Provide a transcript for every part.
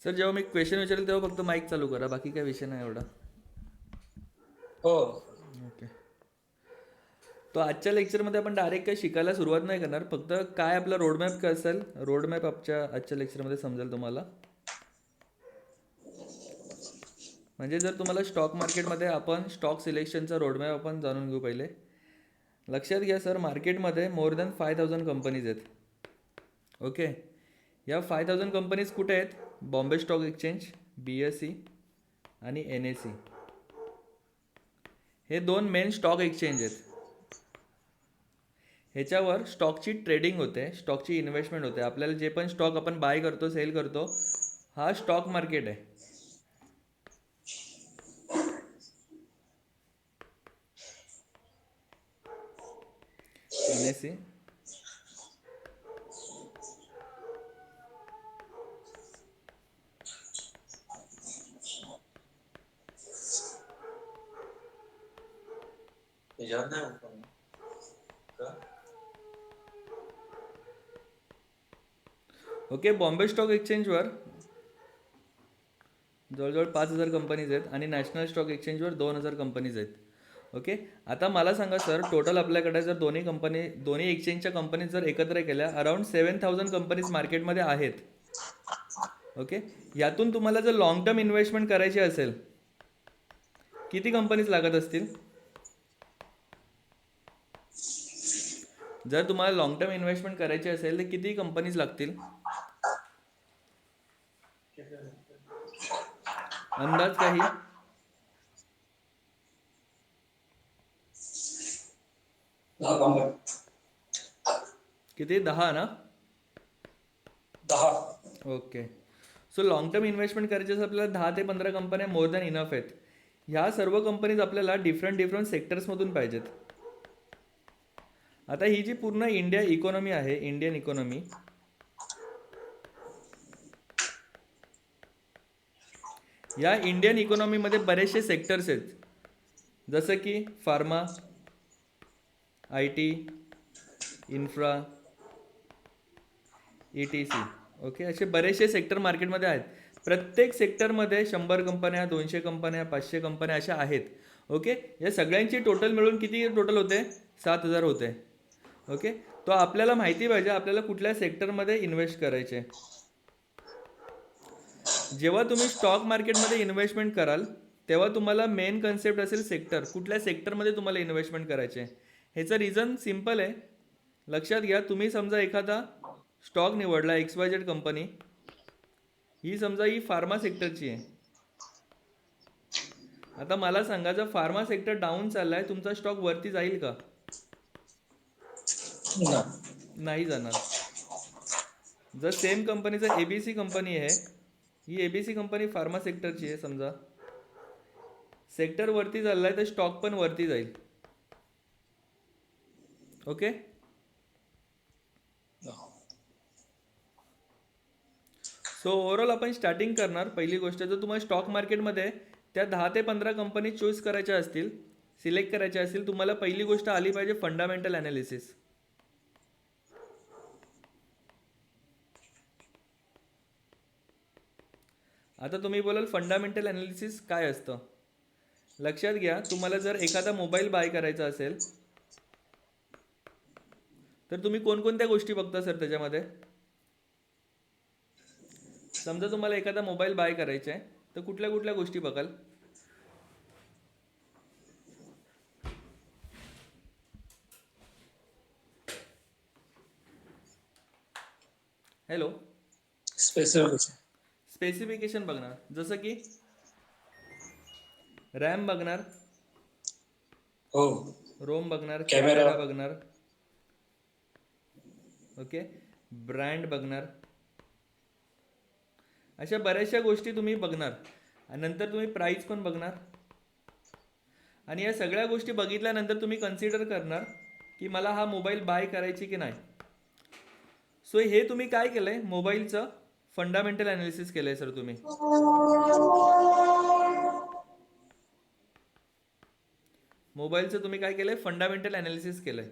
Sir जेव्हा मी question विचारेल तेव्हा फक्त माईक चालू करा, बाकी काय विषय नाही एवढा. हो. ओके. तो आजच्या लेक्चरमध्ये आपण डायरेक्ट काही शिकायला सुरुवात नाही करणार, फक्त काय आपला रोडमॅप काय असेल, रोडमॅप आजच्या लेक्चरमध्ये समजेल तुम्हाला. म्हणजे जर तुम्हाला स्टॉक मार्केटमध्ये आपण स्टॉक सिलेक्शनचा रोडमॅप आपण जाणून घेऊ पहिले. लक्षात घ्या सर, मार्केटमध्ये मोर दॅन 5000 कंपनीज आहेत. ओके. या 5000 कंपनीज कुठे आहेत? बॉम्बे स्टॉक एक्सचेंज, BSE आणि NSE. हे दोन मेन स्टॉक एक्सचेंज आहेत. ह्याच्यावर स्टॉकची ट्रेडिंग होते, स्टॉकची इन्व्हेस्टमेंट होते. आपल्याला जे पण स्टॉक आपण बाय करतो, सेल करतो, हा स्टॉक मार्केट आहे. NSE. याद नाही होत का? ओके. बॉम्बे स्टॉक एक्सचेंजवर जवळजवळ 5000 कंपनीज आहेत आणि नॅशनल स्टॉक एक्सचेंजवर 2000 कंपनीज आहेत. ओके. आता मला सांगा सर, टोटल आपल्याकडे जर दोन्ही एक्सचेंजच्या कंपनीज जर एकत्र केल्या, अराउंड 7000 कंपनीज मार्केटमध्ये आहेत. ओके. यातून तुम्हाला जर लॉंग टर्म इन्व्हेस्टमेंट करायची असेल, किती कंपनीज लागत असतील? जर तुम्हाला लॉंग टर्म इन्व्हेस्टमेंट करायची असेल तर किती कंपनीज लागतील? अंदाज काही? किती? 10 ना? 10. Okay. So long term investment करायची असेल आपल्याला 10 ते 15 कंपन्या मोर दॅन इनफ आहेत. ह्या सर्व कंपनीज आपल्याला डिफरंट सेक्टर्समधून पाहिजेत. आता ही जी पूर्ण इंडिया इकॉनॉमी आहे, इंडियन इकॉनॉमी, या इंडियन इकॉनॉमीमध्ये बरेचसे सेक्टर्स आहेत, जसं की pharma, IT, infra, ETC. Okay. असे बरेचसे सेक्टर मार्केटमध्ये आहेत. प्रत्येक सेक्टरमध्ये 100 कंपन्या, 200 कंपन्या, 500 कंपन्या अशा आहेत. ओके. या सगळ्यांची टोटल मिळून किती टोटल होते? 7000 होते. ओके. तो आपल्याला माहिती पाहिजे आपल्याला कुठल्या सेक्टरमध्ये इन्व्हेस्ट करायचे. जेव्हा तुम्ही स्टॉक मार्केटमध्ये इन्व्हेस्टमेंट कराल तेव्हा तुम्हाला मेन कन्सेप्ट असेल सेक्टर, कुठल्या सेक्टरमध्ये तुम्हाला इन्व्हेस्टमेंट करायचे. ह्याचं रिझन सिम्पल आहे. लक्षात घ्या, तुम्ही समजा एखादा स्टॉक निवडला, XYZ कंपनी, ही समजा ही फार्मा सेक्टरची आहे. आता मला सांगा, जर फार्मा सेक्टर डाऊन चाललाय, तुमचा स्टॉक वरती जाईल का? नाही जाणार. जर सेम कंपनीचं ABC कंपनी आहे, ही ABC कंपनी फार्मा सेक्टरची आहे समजा, सेक्टर वरती चाललाय तर स्टॉक पण वरती जाईल. ओके. सो ओव्हरऑल आपण स्टार्टिंग करणार. पहिली गोष्ट, जर तुम्हाला स्टॉक मार्केटमध्ये त्या 10 ते 15 कंपनी चूज करायच्या असतील, सिलेक्ट करायच्या असतील, तुम्हाला पहिली गोष्ट आली पाहिजे फंडामेंटल ॲनालिसिस. आता तुम्ही बोलाल फंडामेंटल ॲनालिसिस काय असतं. लक्षात घ्या, तुम्हाला जर एखादा मोबाईल बाय करायचा असेल तर तुम्ही कोणकोणत्या गोष्टी बघता सर त्याच्यामध्ये? समजा तुम्हाला एखादा मोबाईल बाय करायचा आहे तर कुठल्या कुठल्या गोष्टी बघाल? हॅलो. स्पेसिफिकेशन. स्पेसिफिकेशन बघणार, जसं की रॅम बघणार, हो. रोम बघणार, कॅमेरा. कॅमेरा बघणार. ओके. ब्रँड बघणार. अशा बऱ्याचशा गोष्टी तुम्ही बघणार आणि नंतर तुम्ही प्राईस पण बघणार. आणि या सगळ्या गोष्टी बघितल्यानंतर तुम्ही कन्सिडर करणार की मला हा मोबाईल बाय करायची की नाही. सो हे तुम्ही काय केलंय, मोबाईलचं फंडामेंटल ॲनालिसिस केलंय सर तुम्ही. मोबाईलचं तुम्ही काय केलंय, फंडामेंटल ॲनालिसिस केलंय.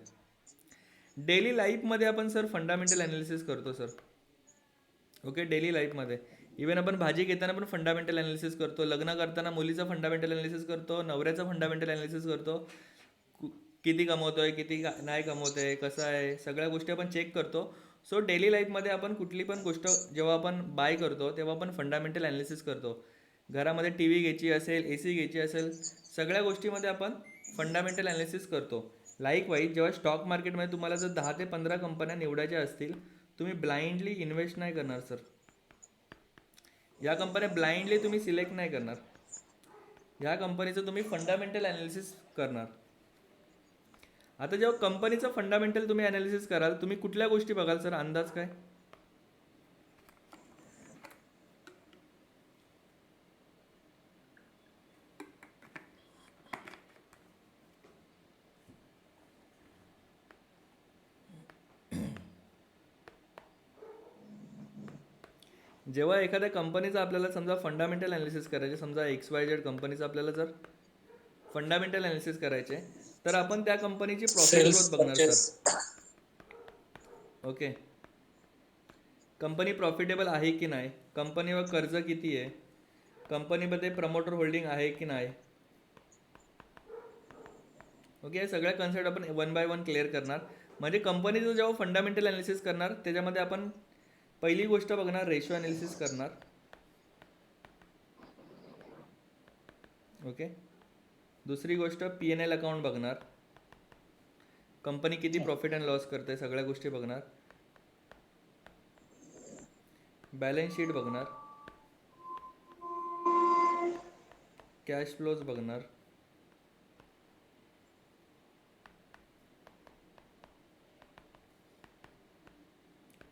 डेली लाईफमध्ये आपण सर फंडामेंटल ॲनालिसिस करतो सर. ओके. डेली लाईफमध्ये इवन आपण भाजी घेताना पण फंडामेंटल अनालिसिस करतो, लग्न करताना मुलीचं फंडामेंटल अनालिसिस करतो, नवऱ्याचं फंडामेंटल अनालिसिस करतो, कु- किती कमवतोय, किती नाही कमवतोय, कसं आहे, सगळ्या गोष्टी आपण चेक करतो. सो डेली लाईफमध्ये आपण कुठली पण गोष्ट जेव्हा आपण बाय करतो तेव्हा आपण फंडामेंटल अनालिसिस करतो. घरामध्ये टी व्ही घ्यायची असेल, ए सी घ्यायची असेल, सगळ्या गोष्टीमध्ये आपण फंडामेंटल अनालिसिस करतो. लाईक वाईज जेव्हा स्टॉक मार्केटमध्ये तुम्हाला जर 10 ते 15 कंपन्या निवडायच्या असतील, तुम्ही ब्लाइंडली इन्व्हेस्ट नाही करणार सर. या कंपन्या ब्लाइंडली तुम्ही सिलेक्ट नाही करणार. ह्या कंपनीचं तुम्ही फंडामेंटल अनालिसिस करणार. आता जेव्हा कंपनीचं फंडामेंटल तुम्ही अनालिसिस कराल, तुम्ही कुठल्या गोष्टी बघाल सर, अंदाज काय? जेव्हा एखाद्या कंपनीचं आपल्याला समजा फंडामेंटल अनालिसिस करायचे, समजा XYZ कंपनीचं आपल्याला जर फंडामेंटल अनालिसिस करायचे, तर आपण त्या कंपनीची प्रॉफिट सेल्स ग्रोथ बघणार purchase. Sir. Okay, company profitable आहे की नाही, कंपनीवर कर्ज किती आहे, कंपनीमध्ये प्रमोटर होल्डिंग आहे की नाही. ओके, या सगळ्या कन्सेप्ट आपण वन बाय वन क्लिअर करणार. म्हणजे कंपनीचं जेव्हा फंडामेंटल अनालिसिस करणार त्याच्यामध्ये आपण पहिली गोष्ट बघणार, रेशो अनालिसिस करणार. ओके, दुसरी गोष्ट P&L अकाउंट बघणार, कंपनी किती प्रॉफिट अँड लॉस करते सगळ्या गोष्टी बघणार. बॅलन्स शीट बघणार, कॅश फ्लोज बघणार,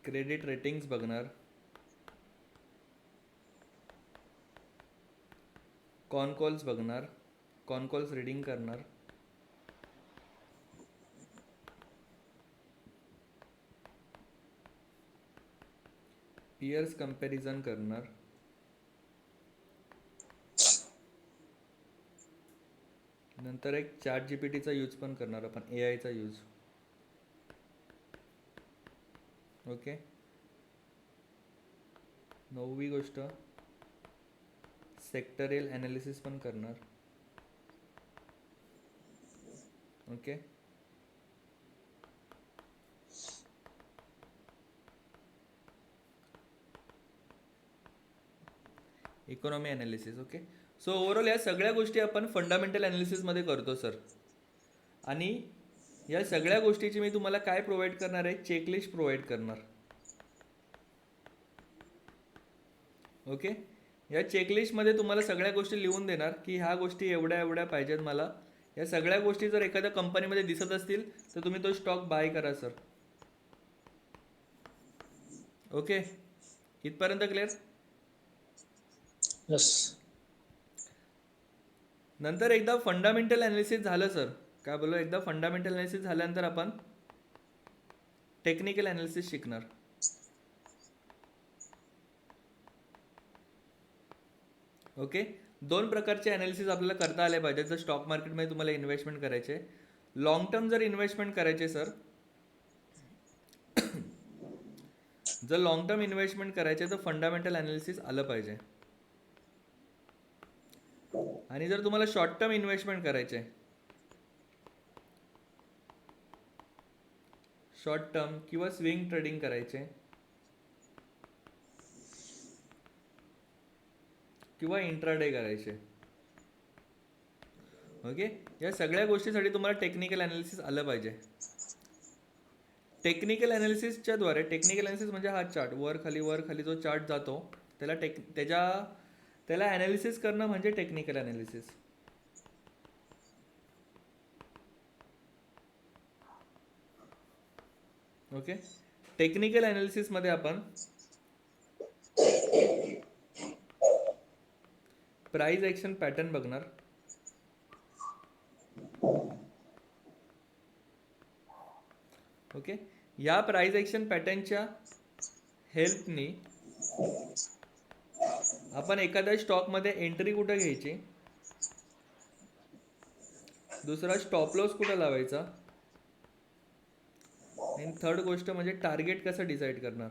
क्रेडिट रेटिंग्स बघणार, कॉन्कॉल्स बघणार, कॉन्कॉल्स रीडिंग करणार, पियर्स कंपॅरिझन करणार, नंतर एक चॅट जीपीटीचा यूज पण करणार आपण, AIचा यूज. ओके, 9वी गोष्ट सेक्टरियल ॲनालिसिस पण करणार. Okay, economy analysis. Okay, so overall या सगळ्या गोष्टी आपण फंडामेंटल ॲनालिसिसमध्ये करतो सर. आणि या सगळ्या गोष्टीची मी तुम्हाला काय प्रोव्हाइड करणार आहे, चेकलिस्ट प्रोव्हाइड करणार. ओके, या चेकलिस्टमध्ये तुम्हाला सगळ्या गोष्टी लिहून देणार की ह्या गोष्टी एवढ्या एवढ्या पाहिजेत मला. या सगळ्या गोष्टी जर एखाद्या कंपनीमध्ये दिसत असतील तर तुम्ही तो स्टॉक बाय करा सर. ओके, इथपर्यंत क्लिअर? यस. नंतर एकदा फंडामेंटल अनालिसिस झालं सर, काय बोललो, एकदा फंडामेंटल अनालिसिस झाल्यानंतर आपण टेक्निकल अनालिसिस शिकणार. ओके, दोन प्रकारचे अनालिसिस आपल्याला करता आले पाहिजे जर स्टॉक मार्केटमध्ये तुम्हाला इन्व्हेस्टमेंट करायचे. लॉंग टर्म जर इन्व्हेस्टमेंट करायचे सर, जर लॉंग टर्म इन्व्हेस्टमेंट करायचे तर फंडामेंटल अनालिसिस आलं पाहिजे. आणि जर तुम्हाला शॉर्ट टर्म इन्व्हेस्टमेंट करायचे, शॉर्ट टर्म किंवा स्विंग ट्रेडिंग करायचे किंवा इंट्राडे करायचे. ओके, या सगळ्या गोष्टीसाठी तुम्हाला टेक्निकल अनालिसिस आलं पाहिजे. टेक्निकल अनालिसिसच्या द्वारे, टेक्निकल अनालिसिस म्हणजे हा चार्ट वर खाली जो चार्ट जातो त्याला त्याला अनालिसिस करणं म्हणजे टेक्निकल अनालिसिस. ओके, टेक्निकल अनालिसिसमध्ये आपण प्राइस ॲक्शन पॅटर्न बघणार. ओके, या प्राइस ॲक्शन पॅटर्नच्या हेल्पनी आपण एखाद्या स्टॉकमध्ये एंट्री कुठं घ्यायची, दुसरा स्टॉप लॉस कुठं लावायचा, आणि थर्ड गोष्ट म्हणजे टार्गेट कसं डिसाईड करणार.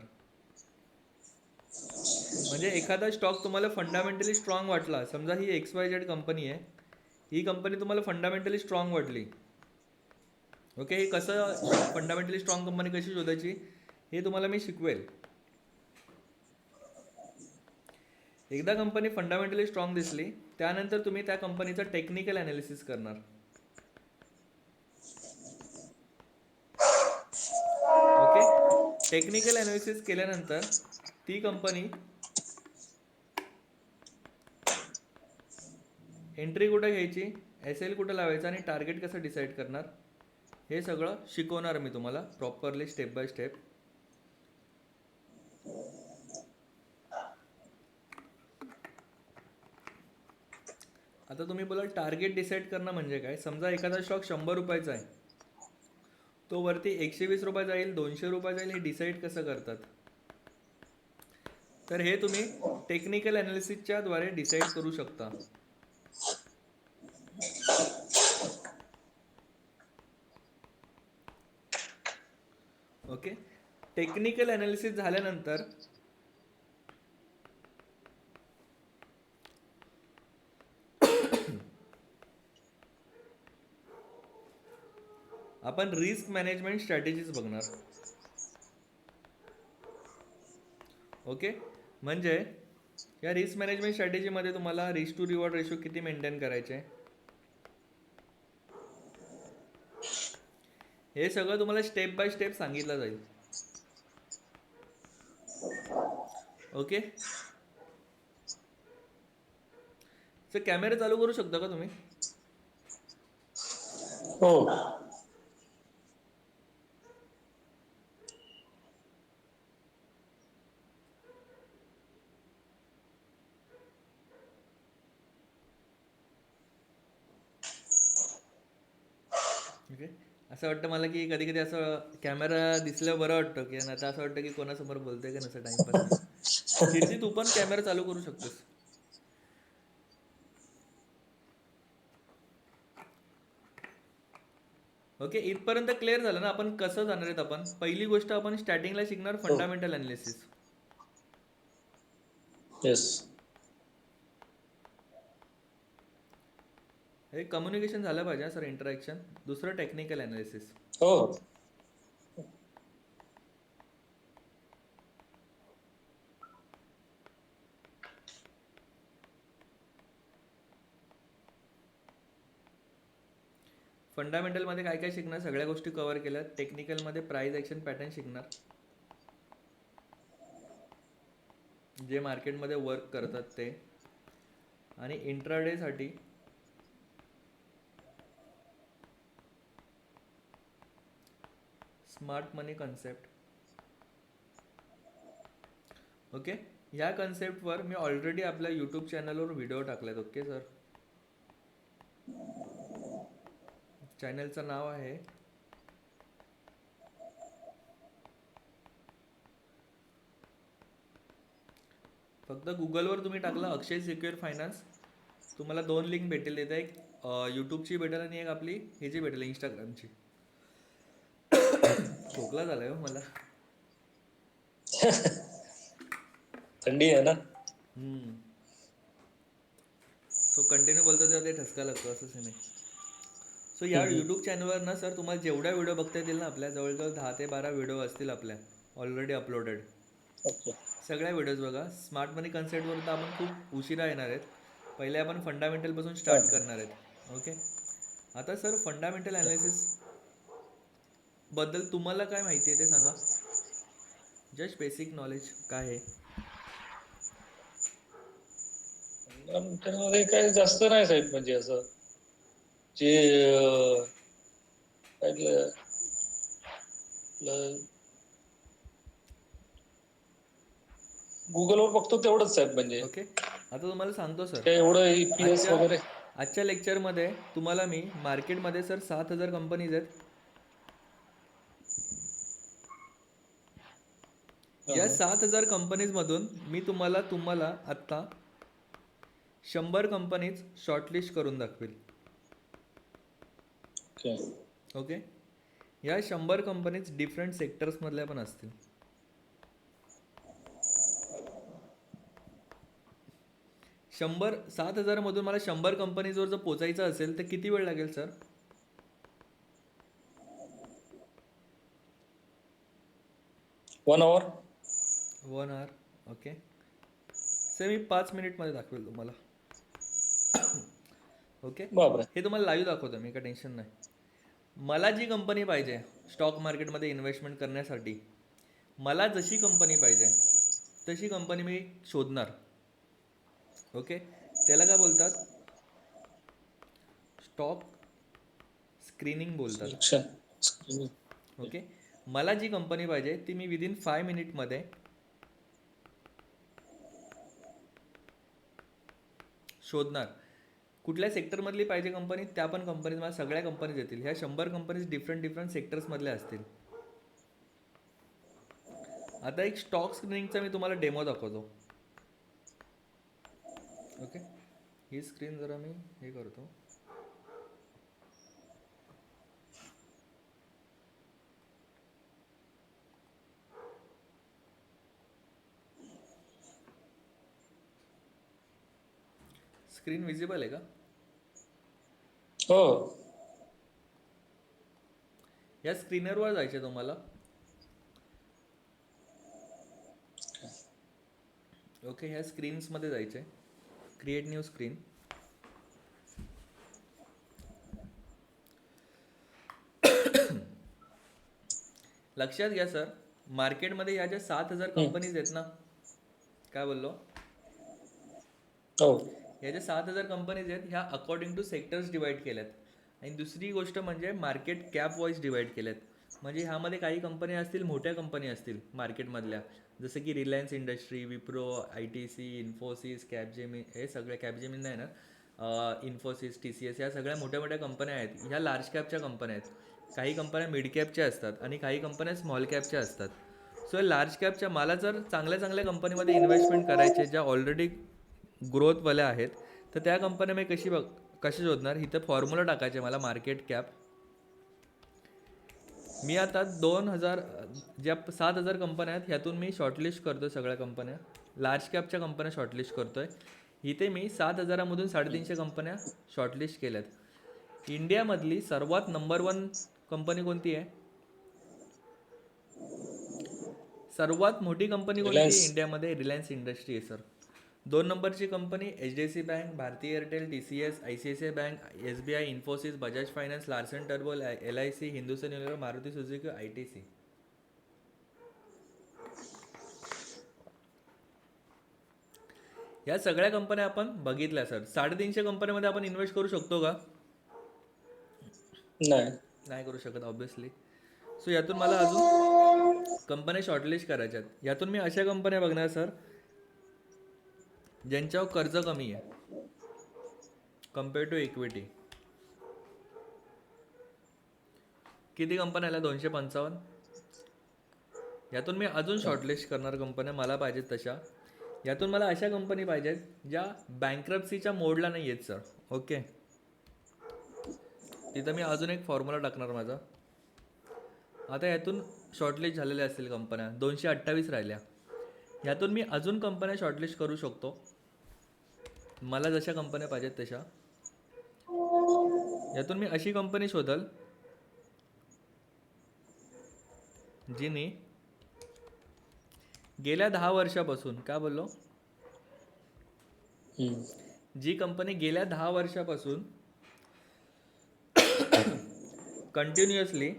म्हणजे एखादा स्टॉक तुम्हाला फंडामेंटली स्ट्रॉंग वाटला, समजा ही XYZ कंपनी आहे, ही कंपनी तुम्हाला फंडामेंटली स्ट्रॉंग वाटली. ओके, हे कसं फंडामेंटली स्ट्रॉंग कंपनी कशी शोधायची हे तुम्हाला मी शिकवेल. एकदा कंपनी फंडामेंटली स्ट्रॉंग दिसली, त्यानंतर तुम्ही त्या कंपनीचं टेक्निकल ॲनालिसिस करणार. ओके, टेक्निकल ॲनालिसिस केल्यानंतर ती कंपनी एंट्री कुठं घ्यायची, SL कुठं लावायचं आणि टार्गेट कसं डिसाईड करणार, हे सगळं शिकवणार मी तुम्हाला प्रॉपरली स्टेप बाय स्टेप. आता तुम्ही बोला टार्गेट डिसाईड करणं म्हणजे काय. समजा एखादा स्टॉक 100 रुपयाचा आहे, तो वरती 120 रुपये जाईल, 200 रुपये जाईल, हे डिसाईड कसं करतात. तर हे तुम्ही टेक्निकल ॲनालिसिसच्या द्वारे डिसाईड करू शकता. ओके, टेक्निकल ॲनालिसिस झाल्यानंतर आपण रिस्क मॅनेजमेंट स्ट्रॅटेजीज बघणार. ओके, म्हणजे या रिस्क मॅनेजमेंट स्ट्रॅटेजीमध्ये तुम्हाला रिस्क टू रिवॉर्ड रेशो किती मेंटेन करायचे, हे सगळं तुम्हाला स्टेप बाय स्टेप सांगितलं जाईल. ओके, सर कॅमेरा चालू करू शकता का तुम्ही. हो. ओके, असं वाटतं मला की कधी कधी असं कॅमेरा दिसल्यावर बरं वाटतं की, आता असं वाटतं की कोणासमोर बोलतोय का नसं टाइमपास नाही. कीर्ती तू पण कॅमेरा चालू करू शकतोस. ओके, इथपर्यंत क्लिअर झालं ना. आपण कसं जाणार आहेत. आपण पहिली गोष्ट आपण स्टार्टिंगला शिकणार हो. Fundamental analysis. येस. हे कम्युनिकेशन झालं पाहिजे सर, इंटरॅक्शन. दुसरं टेक्निकल अनालिसिस. हो. फंडामेंटलमध्ये काय काय शिकणार, सगळ्या गोष्टी कव्हर केल्या. टेक्निकलमध्ये प्राइस ॲक्शन पॅटर्न शिकणार, जे मार्केटमध्ये वर्क करतात ते. आणि इंट्राडेसाठी स्मार्ट मनी कन्सेप्ट. ओके, ह्या कन्सेप्टवर मी ऑलरेडी आपल्या यूट्यूब चॅनलवर व्हिडिओ टाकलेत. ओके सर, चॅनलचं नाव आहे फक्त गुगलवर तुम्ही टाकलं अक्षय सिक्युअर फायनान्स, तुम्हाला 2 लिंक भेटेल. तिथे एक यूट्यूबची भेटेल आणि एक आपली ह्याची भेटेल, इंस्टाग्रामची. खोकला झालाय हो मला. थंडी आहे ना. सो कंटिन्यू बोलतो तेव्हा ते ठसका लागतो, असंच नाही. सो या यूट्यूब चॅनलवर ना सर तुम्हाला जेवढ्या व्हिडिओ बघता येतील ना, आपल्या जवळजवळ 10 ते 12 व्हिडिओ असतील आपल्या ऑलरेडी अपलोडेड. ओके. सगळ्या व्हिडिओज बघा. स्मार्ट मनी कन्सेप्टवर तर आपण खूप उशिरा येणार आहेत. पहिले आपण फंडामेंटलपासून स्टार्ट करणार आहेत. ओके, आता सर फंडामेंटल ॲनालिसिस बद्दल तुम्हाला काय माहिती आहे ते सांगा. जस्ट बेसिक नॉलेज काय आहे. मध्ये काही जास्त नाही साहेब, म्हणजे असं जे गुगलवर बघतो तेवढंच साहेब, म्हणजे ओके, आता तुम्हाला सांगतो सर. काय एवढं EPS आजच्या वगैरे. आजच्या लेक्चरमध्ये तुम्हाला मी मार्केटमध्ये सर 7,000 कंपनीज आहेत. या 7,000 कंपनीजमधून मी तुम्हाला आत्ता 100 कंपनीज शॉर्टलिस्ट करून दाखवेल. ओके. ओके, या 100 कंपनीज डिफरंट सेक्टर्समधल्या पण असतील. 7,000 मधून मला 100 कंपनीजवर जर पोचायचं असेल तर किती वेळ लागेल सर? 1 hour. 1 आवर. ओके सर, मी 5 मिनिटमध्ये दाखवेल तुम्हाला. ओके, बापरे. हे तुम्हाला लाईव्ह दाखवतो मी, काय टेन्शन नाही. मला जी कंपनी पाहिजे स्टॉक मार्केटमध्ये इन्व्हेस्टमेंट करण्यासाठी, मला जशी कंपनी पाहिजे तशी कंपनी मी शोधणार. ओके, त्याला काय बोलतात? स्टॉक स्क्रीनिंग बोलतात. Selection. ओके, मला जी कंपनी पाहिजे ती मी विदिन 5 मिनिटमध्ये शोधणार. कुठल्या सेक्टरमधली पाहिजे कंपनी, त्या पण कंपनीज मला सगळ्या कंपनीज येतील. ह्या 100 कंपनीज डिफरंट सेक्टर्समधल्या असतील. आता एक स्टॉक स्क्रीनिंगचा मी तुम्हाला डेमो दाखवतो. ओके, ही स्क्रीन जरा मी हे करतो. स्क्रीन विजिबल आहे का? हो. या स्क्रीनरवर जायचे तुम्हाला. ओके, ह्या स्क्रीन्समध्ये जायचे. Create new screen. लक्षात घ्या सर, मार्केटमध्ये ह्या ज्या 7,000 कंपनीज आहेत ना, काय बोललो? हो. ह्या ज्या 7,000 कंपनीज आहेत ह्या अकॉर्डिंग टू सेक्टर्स डिवाइड केल्यात. आणि दुसरी गोष्ट म्हणजे मार्केट कॅप वाईज डिवाइड केल्यात. म्हणजे ह्यामध्ये काही कंपन्या असतील, मोठ्या कंपन्या असतील मार्केटमधल्या, जसं की Reliance industry, Wipro, ITC, Infosys, Capgemini, हे सगळे, कॅपजेमिन नाही ना, इन्फोसिस, TCS, ह्या सगळ्या मोठ्या मोठ्या कंपन्या आहेत. ह्या लार्ज कॅपच्या कंपन्या आहेत. काही कंपन्या मिड कॅपच्या असतात आणि काही कंपन्या स्मॉल कॅपच्या असतात. सो लार्ज कॅपच्या, मला जर चांगल्या चांगल्या कंपनीमध्ये इन्व्हेस्टमेंट करायचे ज्या ऑलरेडी ग्रोथवाल्या आहेत, तर त्या कंपन्या मी कशी शोधणार? इथं फॉर्म्युला टाकायचे मला, मार्केट कॅप. मी आता 2,000 ज्या 7,000 कंपन्या आहेत ह्यातून मी शॉर्टलिस्ट करतो सगळ्या कंपन्या. लार्ज कॅपच्या कंपन्या शॉर्टलिस्ट करतोय. इथे मी 7,000मधून 350 कंपन्या शॉर्टलिस्ट केल्यात. इंडियामधली सर्वात नंबर 1 कंपनी कोणती आहे? सर्वात मोठी कंपनी कोणती आहे Reliance. इंडियामध्ये? रिलायन्स इंडस्ट्री आहे सर. 2 नंबरची company HDFC bank, Bharti Airtel, TCS, ICICI bank, SBI, Infosys, Bajaj finance, Larsen टर्बो, LIC, Hindustan Unilever, Maruti Suzuki, ITC. या सगळ्या कंपन्या आपण बघितल्या सर. 350 कंपन्यामध्ये आपण इन्व्हेस्ट करू शकतो का? नाही करू शकत ऑब्व्हियसली. सो यातून मला अजून कंपन्या शॉर्टलिस्ट करायच्यात. यातून मी अशा कंपन्या बघणार सर ज्यांच्यावर कर्ज कमी आहे कम्पेअर टू इक्विटी. किती कंपन्या आल्या? 255. यातून मी अजून शॉर्टलिस्ट करणार कंपन्या मला पाहिजेत तशा. यातून मला अशा कंपनी पाहिजेत ज्या बँक्रप्सीच्या मोडला नाही आहेत सर. ओके, तिथं मी अजून एक फॉर्म्युला टाकणार माझा. आता यातून शॉर्टलिस्ट झालेल्या असतील कंपन्या 228 राहिल्या. यातून मी अजून कंपन्या शॉर्टलिस्ट करू शकतो मला जशा कंपन्या पाहिजेत तशा. यातून मी अशी कंपनी शोधल जिने गेल्या 10 वर्षापासून, काय बोललो, जी कंपनी गेल्या 10 वर्षापासून कंटिन्युअसली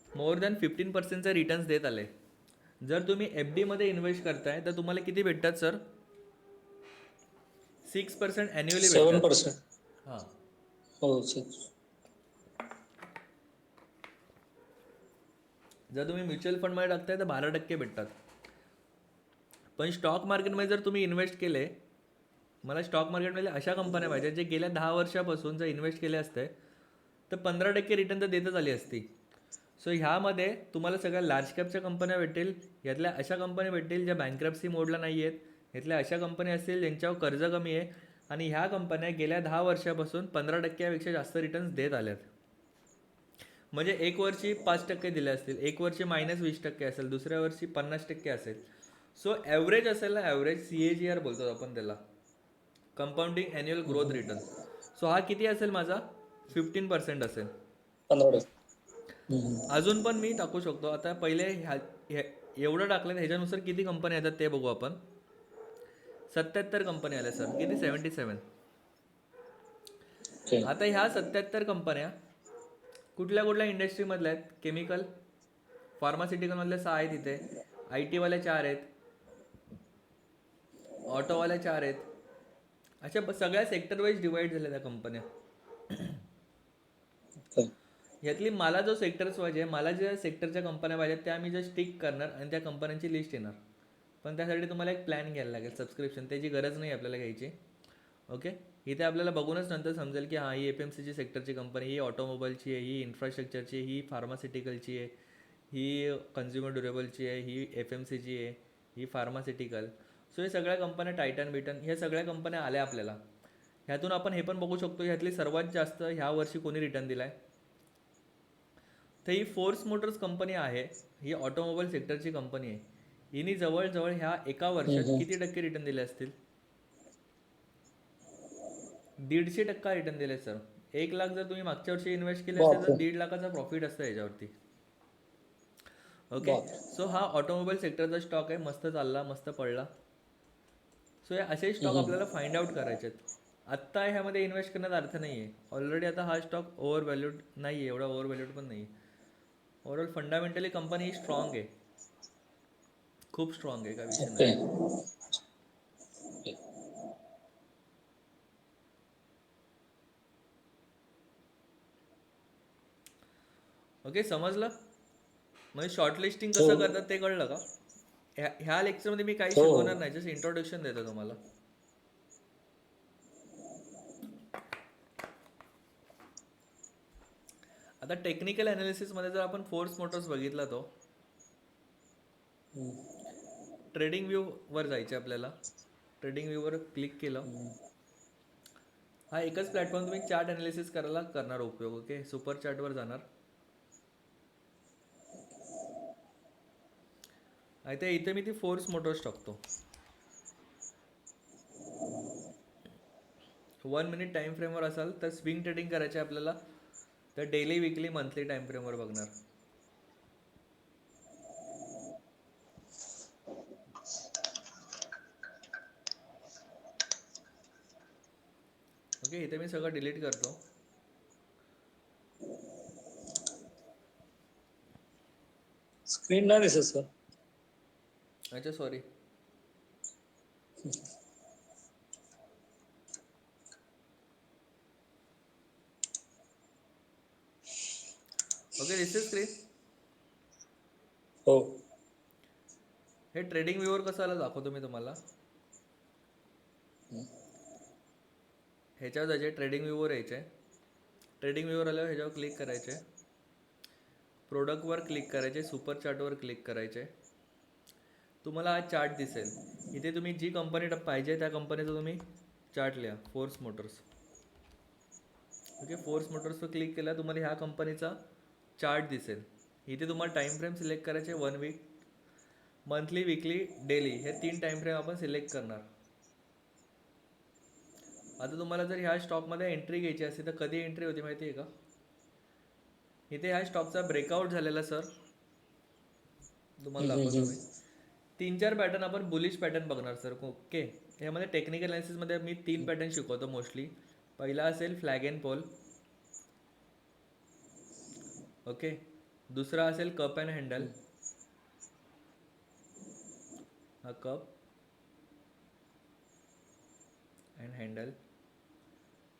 मोर दॅन 15% रिटर्न्स देत आले. जर तुम्ही FD मध्ये इन्व्हेस्ट करताय तर तुम्हाला किती भेटतात सर? 6% ॲन्युअली भेटतात. 7%. हां, हो, 6. जर तुम्ही म्युच्युअल फंडमध्ये टाकताय तर 12% भेटतात. पण स्टॉक मार्केटमध्ये जर तुम्ही इन्व्हेस्ट केले, मला स्टॉक मार्केटमध्ये अशा कंपन्या पाहिजेत जे गेल्या 10 वर्षापासून जर इन्व्हेस्ट केले असते तर 15% रिटर्न तर देतच आली असती. सो ह्यामध्ये तुम्हाला सगळ्या लार्ज कॅपच्या कंपन्या भेटेल. यातल्या अशा कंपन्या भेटतील ज्या बँक्रप्सी मोडला नाही आहेत. यातल्या अशा कंपन्या असतील ज्यांच्यावर कर्ज कमी आहे. आणि ह्या कंपन्या गेल्या 10 वर्षापासून 15%पेक्षा जास्त रिटर्न्स देत आल्यात. म्हणजे एक वर्षी 5% दिले असतील, एक वर्षी -20% असेल, दुसऱ्या वर्षी 50% असेल. सो ॲव्हरेज असेल ना, ॲव्हरेज CAGR बोलतो आपण त्याला, compounding annual growth return. So हा किती असेल माझा? 15% असेल. 15%. अजून पण मी टाकू शकतो. आता पहिले एवढं टाकलं, ह्याच्यानुसार किती कंपन्या येतात ते बघू आपण. 77 कंपन्या आल्या सर. किती? 77. ओके. आता ह्या 77 कंपन्या कुठल्या कुठल्या इंडस्ट्रीमधल्या आहेत? केमिकल, फार्मास्युटिकलमधल्या 6 आहेत इथे, IT वाल्या 4 आहेत, ऑटोवाल्या 4 आहेत. अशा सगळ्या सेक्टर वाईज डिवाईड झाल्या त्या कंपन्या. ओके. यातली मला जो सेक्टर्स पाहिजे, मला ज्या सेक्टरच्या कंपन्या पाहिजेत त्या मी जस्ट टिक करणार आणि त्या कंपन्यांची लिस्ट येणार. पण त्यासाठी तुम्हाला एक प्लॅन घ्यायला लागेल, सबस्क्रिप्शन. त्याची गरज नाही आपल्याला घ्यायची. ओके, इथे आपल्याला बघूनच नंतर समजेल की हां, ही FMCG सेक्टरची कंपनी, ही ऑटोमोबाईलची आहे, ही इन्फ्रास्ट्रक्चरची आहे, ही फार्मास्युटिकलची आहे, ही कन्झ्युमर ड्युरेबलची आहे, ही FMCG आहे, ही फार्मास्युटिकल. सो हे सगळ्या कंपन्या, टायटन बिटन, ह्या सगळ्या कंपन्या आल्या आपल्याला. ह्यातून आपण हे पण बघू शकतो, ह्यातली सर्वात जास्त ह्या वर्षी कोणी रिटर्न दिला आहे. तर ही फोर्स मोटर्स कंपनी आहे, ही ऑटोमोबाईल सेक्टरची कंपनी आहे. हिने जवळजवळ ह्या एका वर्षात किती टक्के रिटर्न दिले असतील? 150% रिटर्न दिले सर. 1 लाख जर तुम्ही मागच्या वर्षी इन्व्हेस्ट केले असते तर बापरे. 1.5 लाखाचा प्रॉफिट असतं याच्यावरती. ओके, बापरे. सो हा ऑटोमोबाईल सेक्टरचा स्टॉक आहे. मस्त चालला, मस्त पडला. सो हे असे स्टॉक आपल्याला फाइंड आउट करायचे आहेत. आत्ता ह्यामध्ये इन्व्हेस्ट करण्यात अर्थ नाही आहे. ऑलरेडी आता हा स्टॉक ओव्हर व्हॅल्यूड नाही आहे, एवढा ओव्हर व्हॅल्यूड पण नाही आहे. ओव्हरऑल फंडामेंटली कंपनी ही स्ट्रॉंग आहे, खूप स्ट्रॉंग आहे, काय विषय ओके. नाही. ओके. ओके, समजलं? म्हणजे शॉर्टलिस्टिंग हो. कसं करतात ते कळलं का? ह्या लेक्चरमध्ये मी काही हो. शिकवणार नाही, जस्ट इंट्रोडक्शन देतो तुम्हाला. आता टेक्निकल ॲनालिसिसमध्ये जर आपण फोर्स मोटर्स बघितला, तो ट्रेडिंग व्ह्यूवर जायचे आपल्याला. ट्रेडिंग व्ह्यूवर क्लिक केलं, हा एकच प्लॅटफॉर्म तुम्ही चार्ट ॲनालिसिस करायला करणार उपयोग. ओके, सुपर चार्टवर जाणार. आता इथे मी ती फोर्स मोटर्स टाकतो. 1 मिनिट टाइम फ्रेमवर असाल तर स्विंग ट्रेडिंग करायचे आपल्याला, तर डेली, विकली, मंथली टाइम फ्रेमवर बघणार. ओके, इथे मी सगळं डिलीट करतो. स्क्रीन नाही दिसत सर. अच्छा, sorry. Okay, this is screen. हो. हे ट्रेडिंग व्ह्यूवर कसं आलं दाखवतो मी तुम्हाला. ह्याच्यावर जायचे, ट्रेडिंग व्ह्यूवर यायचे. ट्रेडिंग व्ह्यूवर आल्यावर ह्याच्यावर क्लिक करायचे, प्रोडक्टवर क्लिक करायचे, सुपर चार्टवर क्लिक करायचे. तुम्हाला हा चार्ट दिसेल. इथे तुम्ही जी कंपनी पाहिजे त्या कंपनीचा तुम्ही चार्ट लिहा, फोर्स मोटर्स. ओके, फोर्स मोटर्सवर क्लिक केला, तुम्हाला ह्या कंपनीचा चार्ट दिसेल. इथे तुम्हाला टाइम फ्रेम सिलेक्ट करायचे, 1 वीक, मंथली, विकली, डेली, हे 3 टाइम फ्रेम आपण सिलेक्ट करणार. आता तुम्हाला जर ह्या स्टॉकमध्ये एंट्री घ्यायची असेल तर कधी एंट्री होती माहिती आहे का? इथे ह्या स्टॉकचा ब्रेकआउट झालेला सर, तुम्हाला दाखवतो मी. 3-4 पॅटर्न आपण बुलिश पॅटर्न बघणार सर. ओके, यामध्ये टेक्निकल ॲनालिसिसमध्ये मी 3 पॅटर्न शिकवतो मोस्टली. पहिला असेल फ्लॅग अँड पोल. ओके, दुसरा असेल कप अँड हँडल. हा कप अँड हँडल.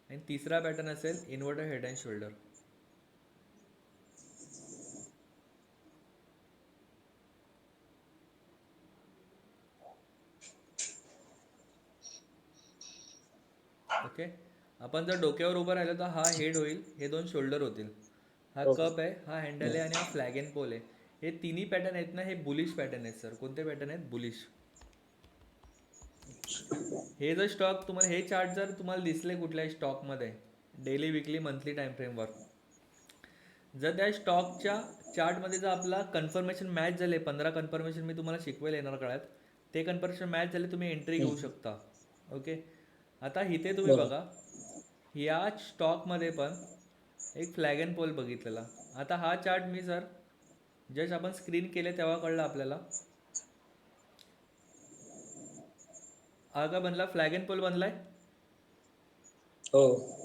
आणि तिसरा पॅटर्न असेल inverter head and shoulder. Okay, आपण जर डोक्यावर उभं राहिलो तर हा हेड होईल, हे 2 शोल्डर होतील. हा ओके. कप आहे, हा हँडल आहे आणि हा फ्लॅग अँड पोल आहे. हे तिन्ही पॅटर्न आहेत ना, हे बुलिश पॅटर्न आहेत सर. कोणते पॅटर्न आहेत? बुलिश. हे जर स्टॉक तुम्हाला, हे चार्ट जर तुम्हाला दिसले कुठल्याही स्टॉकमध्ये डेली, विकली, मंथली टाइम फ्रेमवर, जर त्या स्टॉकच्या चार्टमध्ये जर आपला कन्फर्मेशन मॅच झाले, 15 कन्फर्मेशन मी तुम्हाला शिकवेल येणार काळात, ते कन्फर्मेशन मॅच झाले तुम्ही एंट्री घेऊ शकता. ओके, आता इथे तुम्ही बरोबर. बघा या स्टॉकमध्ये पण एक फ्लॅग अँड पोल बघितलेला. आता हा चार्ट मी सर जस्ट आपण स्क्रीन केले तेव्हा कळलं आपल्याला. हा का बनला फ्लॅग अँड पोल बनलाय. हो.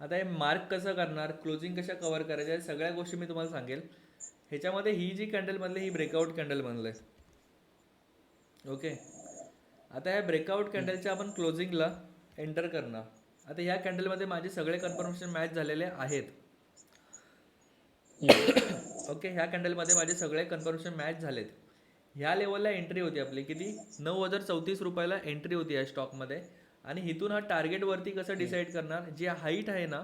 आता हे मार्क कसं करणार, क्लोजिंग कशा कव्हर करायच्या, या सगळ्या गोष्टी मी तुम्हाला सांगेल. ह्याच्यामध्ये ही जी कॅन्डल बनली ही ब्रेकआउट कॅन्डल बनलंय. ओके, आता ह्या ब्रेकआउट कॅन्डलच्या आपण क्लोजिंगला एंटर करणार. आता ह्या कॅन्डलमध्ये माझे सगळे कन्फर्मेशन मॅच झालेले आहेत. ओके, ह्या कॅन्डलमध्ये माझे सगळे कन्फर्मेशन मॅच झालेत. ह्या लेवलला एंट्री होती आपली किती, 9,034 रुपयाला एंट्री होती या स्टॉकमध्ये. आणि इथून हा टार्गेट वरती कसं डिसाईड करणार, जी हाईट आहे ना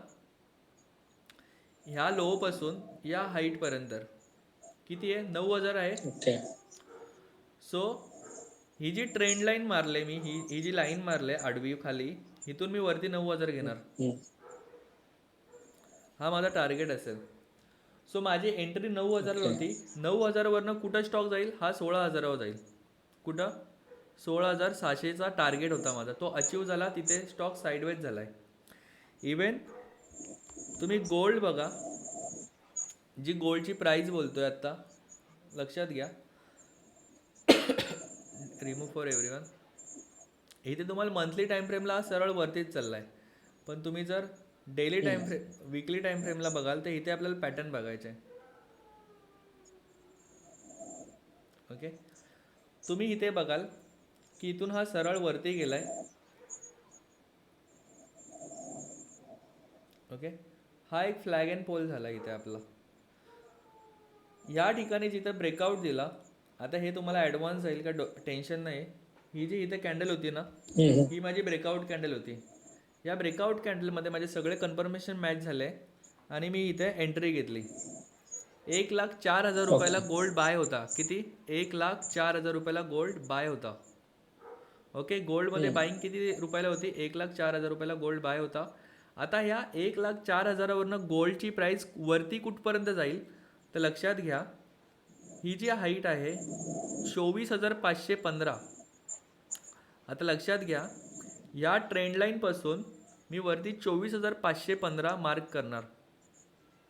ह्या लो पासून या हाईट पर्यंत किती आहे, 9,000 आहे. ओके. सो ही जी ट्रेंड लाईन मारले मी, ही जी लाईन मारले आडवी खाली, इथून मी वरती 9,000 घेणार. हा माझा टार्गेट असेल. सो माझी एंट्री 9,000 ओके. होती. 9,000 वरनं कुठं स्टॉक जाईल, हा 16,000वर जाईल. कुठं, 16,600चा टार्गेट होता माझा, तो अचीव झाला. तिथे स्टॉक साईडवेज झालाय. इवन तुम्ही गोल्ड बघा, जी गोल्डची प्राइस बोलतोय आता, लक्षात घ्या. Remove for everyone. इथे तुम्हाला मंथली टाइम फ्रेमला सरळ वरतीच चाललाय. पण तुम्ही जर daily time frame, weekly time फ्रेमला बघाल तर इथे आपल्याला पॅटर्न बघायचे आहे. ओके, तुम्ही इथे बघाल की इथून हा सरळ वरती गेलाय. ओके, हा एक फ्लॅग अँड पोल झाला इथे आपला. या ठिकाणी जिथं ब्रेकआउट दिला, आता हे तुम्हाला ॲडव्हान्स जाईल का, टेन्शन नाही. ही जी इथे कॅन्डल होती ना, ही माझी ब्रेकआउट कॅन्डल होती. या ब्रेकआउट कॅन्डलमध्ये माझे सगळे कन्फर्मेशन मॅच झाले आणि मी इथे एंट्री घेतली. 1,04,000 रुपयाला गोल्ड बाय होता. किती, 1,04,000 रुपयाला गोल्ड बाय होता. ओके, गोल्डमध्ये बाईंग किती रुपयाला होती, 1,04,000 रुपयाला गोल्ड बाय होता. आता ह्या 1,04,000वरनं गोल्डची प्राइस वरती कुठपर्यंत जाईल तर लक्षात घ्या, ही जी हाईट आहे 24,515. आता लक्षात घ्या, या ट्रेंड लाईनपासून मी वरती 24,515 मार्क करणार.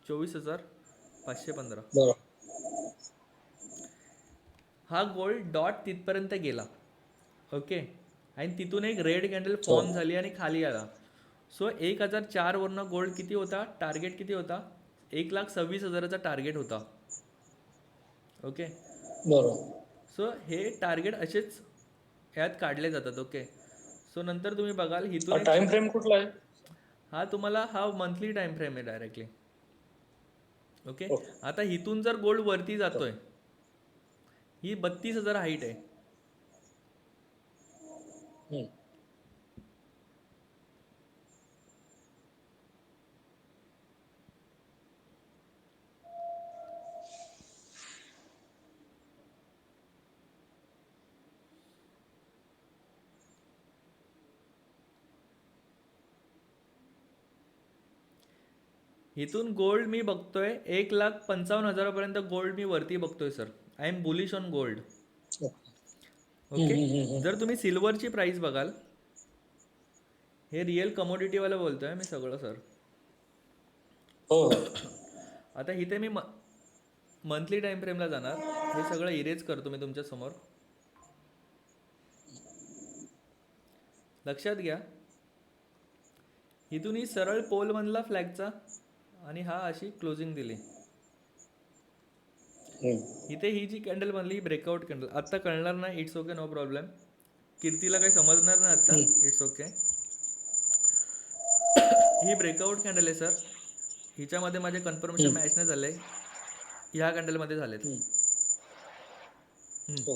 24,515. बरोबर. हा गोल्ड डॉट तिथपर्यंत गेला. ओके, आणि तिथून एक रेड कॅन्डल हो. फॉर्म झाली आणि खाली आला. सो 1,004 वरनं गोल्ड किती होता, टार्गेट किती होता, 1,26,000चा टार्गेट होता. ओके, बरोबर. सो हे टार्गेट असेच ह्यात काढले जातात. ओके, सो नंतर तुम्ही बघाल हा इथून एक टाइम फ्रेम कुठला आहे? हा तुम्हाला हा मंथली टाइम फ्रेम आहे डायरेक्टली. Okay, okay. आता इथून जर गोल्ड वरती जातोय, ही 32,000 हाईट आहे. इथून गोल्ड मी बघतोय 1,55,000पर्यंत गोल्ड मी वरती बघतोय sir. I am bullish on gold. Okay, जर तुम्ही सिल्वरची प्राइस बघाल, हे रिअल कमोडिटीवाला बोलतोय मी सगळं सर. हो. आता इथे मी मंथली टाइम फ्रेमला जाणार. हे सगळं इरेज करतो मी तुमच्या समोर. लक्षात घ्या, इथून ही सरळ पोल बनला फ्लॅगचा आणि हा अशी क्लोजिंग दिली. इथे ही जी कॅन्डल बनली ही ब्रेकआउट कॅन्डल. आत्ता कळणार नाही, इट्स ओके, नो प्रॉब्लेम. कीर्तीला काही समजणार नाही आत्ता, it's okay. He breakout candle आहे सर. हिच्यामध्ये माझे कन्फर्मेशन मॅच नाही झाले, ह्या कॅन्डलमध्ये झालेत.